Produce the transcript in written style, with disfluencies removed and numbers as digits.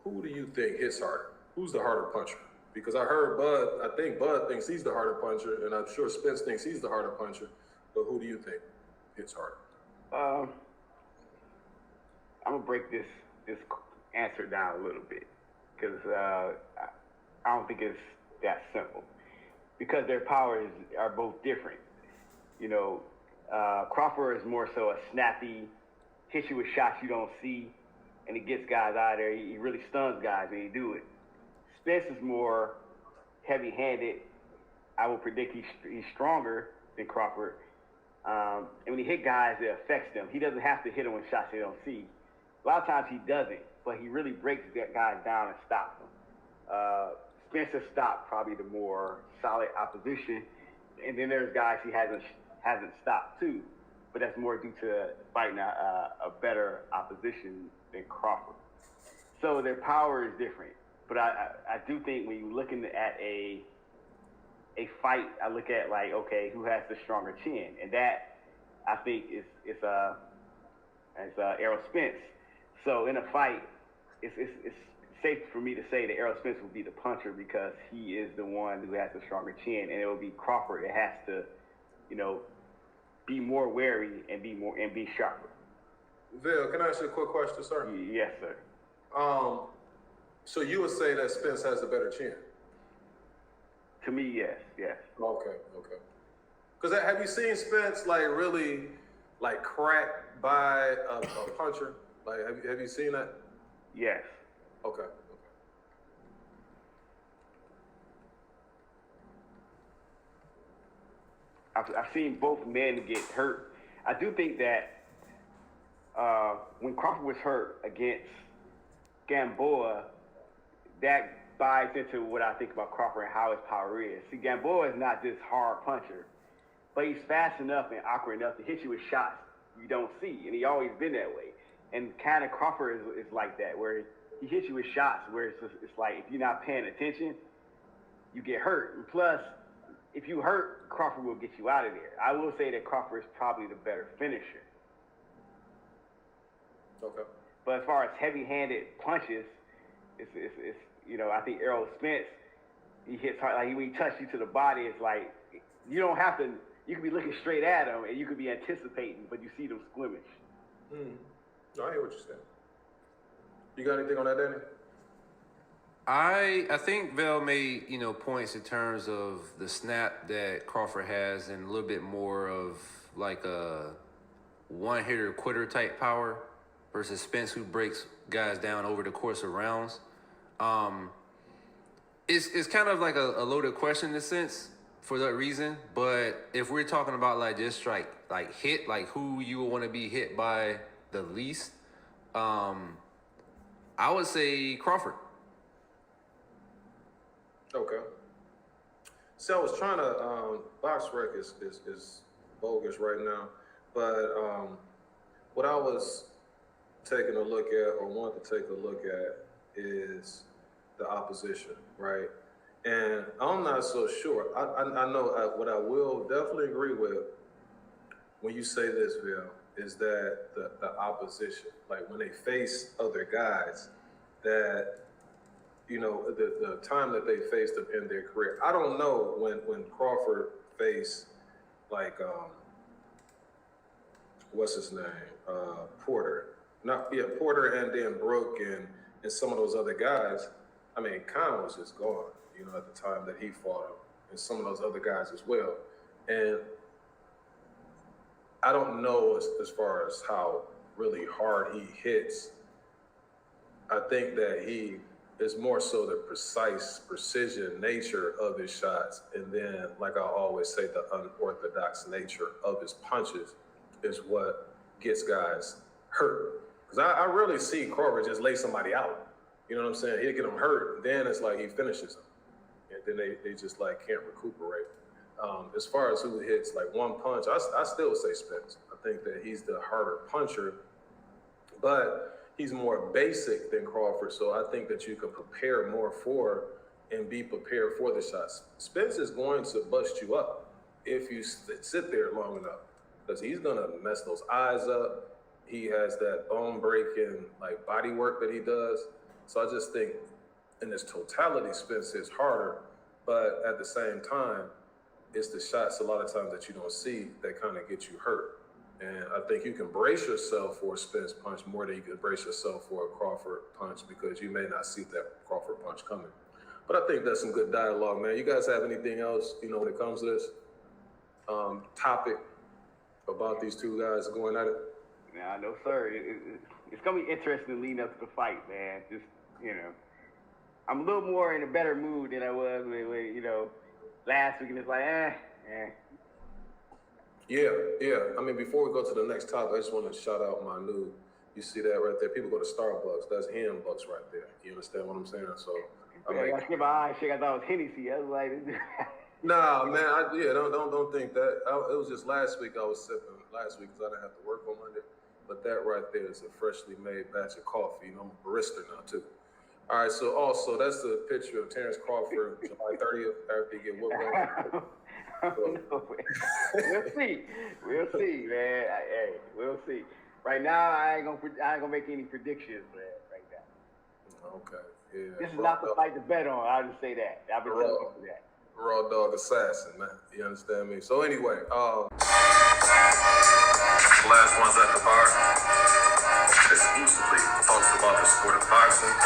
who do you think hits harder? Who's the harder puncher? Because I think Bud thinks he's the harder puncher, and I'm sure Spence thinks he's the harder puncher. But who do you think hits harder? I'm gonna break this answer down a little bit because I don't think it's that simple. Because their powers are both different. You know, Crawford is more so a snappy, hits you with shots you don't see, and he gets guys out of there. He really stuns guys when he do it. Spence is more heavy-handed. I will predict he's stronger than Crawford. And when he hit guys, it affects them. He doesn't have to hit them with shots they don't see. A lot of times he doesn't, but he really breaks guys down and stops them. Spence has stopped probably the more solid opposition, and then there's guys he hasn't stopped too, but that's more due to fighting a better opposition than Crawford. So their power is different, but I do think when you're looking at a fight, I look at like, okay, who has the stronger chin, and that I think is Errol Spence. So in a fight, it's safe for me to say that Errol Spence will be the puncher because he is the one who has the stronger chin, and it will be Crawford that has to, be more wary and be sharper. Vil, can I ask you a quick question, sir? Yes, sir. So you would say that Spence has the better chin? To me, yes. Okay. Because have you seen Spence really crack by a puncher? Like, have you seen that? Yes. Okay. I've seen both men get hurt. I do think that when Crawford was hurt against Gamboa, that buys into what I think about Crawford and how his power is. See, Gamboa is not this hard puncher, but he's fast enough and awkward enough to hit you with shots you don't see, and he always been that way. And kind of Crawford is like that, where he hits you with shots where it's like if you're not paying attention, you get hurt. And plus, if you hurt, Crawford will get you out of there. I will say that Crawford is probably the better finisher. Okay. But as far as heavy-handed punches, it's I think Errol Spence, he hits hard. Like when he touches you to the body, it's like you don't have to. You can be looking straight at him, and you could be anticipating, but you see them squirmish. No, I hear what you're saying. You got anything on that, Danny? I think Vel made, points in terms of the snap that Crawford has and a little bit more of like a one-hitter quitter type power versus Spence, who breaks guys down over the course of rounds. It's kind of like a loaded question in a sense for that reason, but if we're talking about just hit, like who you would want to be hit by the least, I would say Crawford. Okay. See, I was trying to box rec is bogus right now, but what I was taking a look at or wanted to take a look at is the opposition, right? And I'm not so sure. I know what I will definitely agree with when you say this, Vil, is that the opposition, like when they face other guys, that the time that they faced them in their career. I don't know when Crawford faced what's his name, Porter. Porter and then Brooke and some of those other guys. I mean, Khan was just gone, at the time that he fought him, and some of those other guys as well. And I don't know as far as how really hard he hits. I think that he is more so the precise precision nature of his shots. And then, like I always say, the unorthodox nature of his punches is what gets guys hurt. Because I rarely see Crawford just lay somebody out. You know what I'm saying? He'll get them hurt, and then it's like he finishes them. And then they just can't recuperate. As far as who hits one punch, I still say Spence. I think that he's the harder puncher, but he's more basic than Crawford. So I think that you can prepare more for and be prepared for the shots. Spence is going to bust you up if you sit there long enough, because he's going to mess those eyes up. He has that bone breaking body work that he does. So I just think in its totality, Spence hits harder, but at the same time, it's the shots a lot of times that you don't see that kind of get you hurt. And I think you can brace yourself for a Spence punch more than you can brace yourself for a Crawford punch because you may not see that Crawford punch coming. But I think that's some good dialogue, man. You guys have anything else, when it comes to this topic about these two guys going at it? Nah, no, sir. It's going to be interesting leading up to the fight, man. Just, I'm a little more in a better mood than I was when last week, and it's like, Yeah. I mean, before we go to the next topic, I just want to shout out my new, you see that right there? People go to Starbucks. That's him bucks right there. You understand what I'm saying? So, I kept my eyes shake. I thought it was Hennessy. I was like, nah, man. Don't think that. It was just last week I was sipping last week because I didn't have to work on Monday. But that right there is a freshly made batch of coffee. I'm a barista now too. All right. So also that's the picture of Terrence Crawford July 30th after he get whooped on. We'll see, man. We'll see. Right now, I ain't gonna make any predictions, man. Right now. Okay. Yeah. This is not the fight to bet on. I'll just say that. I'll be telling you that. Raw dog assassin, man. You understand me? So anyway, Last ones at the bar exclusively talks about the sport of boxing.